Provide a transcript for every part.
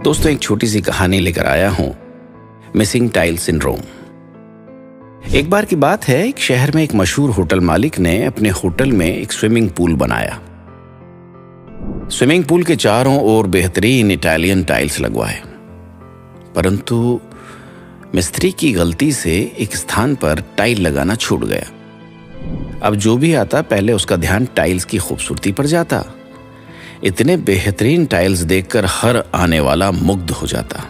दोस्तों, एक छोटी सी कहानी लेकर आया हूं, मिसिंग टाइल सिंड्रोम। एक बार की बात है, एक शहर में एक मशहूर होटल मालिक ने अपने होटल में एक स्विमिंग पूल बनाया। स्विमिंग पूल के चारों ओर बेहतरीन इटालियन टाइल्स लगवाए, परंतु मिस्त्री की गलती से एक स्थान पर टाइल लगाना छूट गया। अब जो भी आता पहले उसका ध्यान टाइल्स की खूबसूरती पर जाता। इतने बेहतरीन टाइल्स देखकर हर आने वाला मुग्ध हो जाता।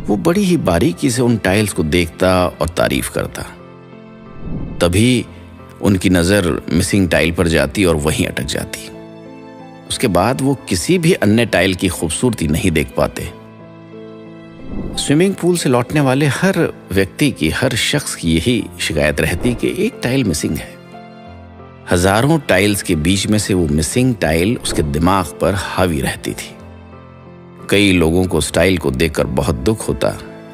वो बड़ी ही बारीकी से उन टाइल्स को देखता और तारीफ करता। तभी उनकी नजर मिसिंग टाइल पर जाती और वहीं अटक जाती। उसके बाद वो किसी भी अन्य टाइल की खूबसूरती नहीं देख पाते। स्विमिंग पूल से लौटने वाले हर व्यक्ति की, हर शख्स की यही शिकायत रहती कि एक टाइल मिसिंग है। हजारों टाइल्स के बीच में से वो मिसिंग टाइल उसके दिमाग पर हावी रहती थी। कई लोगों को उस टाइल को देखकर बहुत दुख होता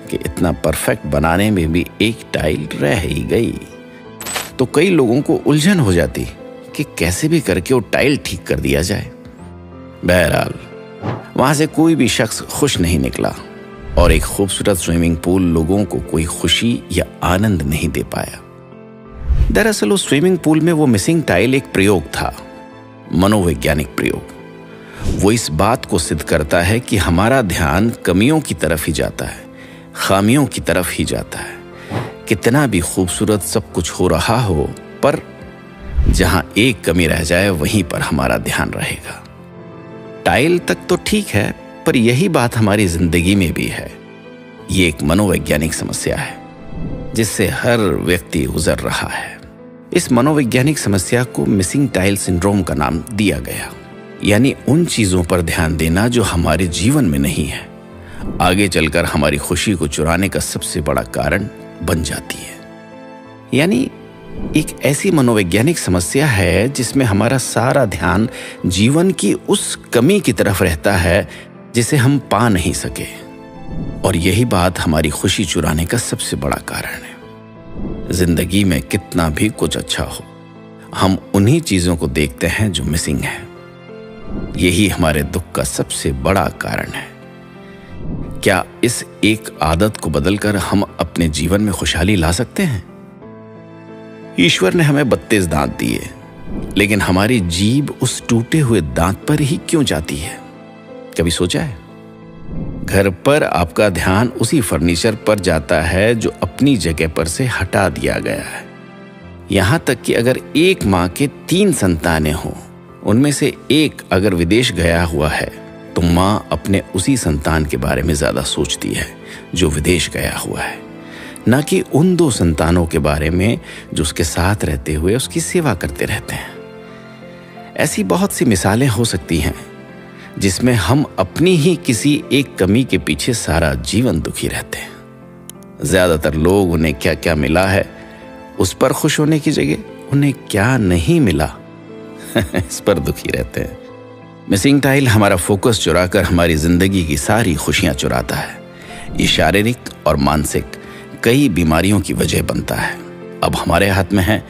कि इतना परफेक्ट बनाने में भी एक टाइल रह ही गई। तो कई लोगों को उलझन हो जाती कि कैसे भी करके वो टाइल ठीक कर दिया जाए। बहरहाल वहां से कोई भी शख्स खुश नहीं निकला और एक खूबसूरत स्विमिंग पूल लोगों को कोई खुशी या आनंद नहीं दे पाया। दरअसल उस स्विमिंग पूल में वो मिसिंग टाइल एक प्रयोग था, मनोवैज्ञानिक प्रयोग। वो इस बात को सिद्ध करता है कि हमारा ध्यान कमियों की तरफ ही जाता है, खामियों की तरफ ही जाता है। कितना भी खूबसूरत सब कुछ हो रहा हो, पर जहां एक कमी रह जाए वहीं पर हमारा ध्यान रहेगा। टाइल तक तो ठीक है, पर यही बात हमारी जिंदगी में भी है। ये एक मनोवैज्ञानिक समस्या है जिससे हर व्यक्ति गुजर रहा है। इस मनोवैज्ञानिक समस्या को मिसिंग टाइल सिंड्रोम का नाम दिया गया, यानी उन चीजों पर ध्यान देना जो हमारे जीवन में नहीं है, आगे चलकर हमारी खुशी को चुराने का सबसे बड़ा कारण बन जाती है। यानी एक ऐसी मनोवैज्ञानिक समस्या है जिसमें हमारा सारा ध्यान जीवन की उस कमी की तरफ रहता है जिसे हम पा नहीं सके, और यही बात हमारी खुशी चुराने का सबसे बड़ा कारण है। जिंदगी में कितना भी कुछ अच्छा हो, हम उन्हीं चीजों को देखते हैं जो मिसिंग है। यही हमारे दुख का सबसे बड़ा कारण है। क्या इस एक आदत को बदलकर हम अपने जीवन में खुशहाली ला सकते हैं? ईश्वर ने हमें 32 दांत दिए, लेकिन हमारी जीभ उस टूटे हुए दांत पर ही क्यों जाती है? कभी सोचा है? घर पर आपका ध्यान उसी फर्नीचर पर जाता है जो अपनी जगह पर से हटा दिया गया है। यहां तक कि अगर एक मां के 3 संतानें हों, उनमें से एक अगर विदेश गया हुआ है, तो मां अपने उसी संतान के बारे में ज्यादा सोचती है जो विदेश गया हुआ है, न कि उन 2 संतानों के बारे में जो उसके साथ रहते हुए उसकी सेवा करते रहते हैं। ऐसी बहुत सी मिसालें हो सकती हैं जिसमें हम अपनी ही किसी एक कमी के पीछे सारा जीवन दुखी रहते हैं। ज्यादातर लोग उन्हें क्या क्या मिला है उस पर खुश होने की जगह उन्हें क्या नहीं मिला इस पर दुखी रहते हैं। मिसिंग टाइल हमारा फोकस चुराकर हमारी जिंदगी की सारी खुशियां चुराता है। ये शारीरिक और मानसिक कई बीमारियों की वजह बनता है। अब हमारे हाथ में है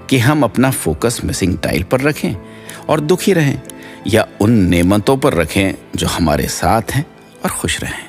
कि हम अपना फोकस मिसिंग टाइल पर रखें और दुखी रहें, या उन नेमतों पर रखें जो हमारे साथ हैं और खुश रहें।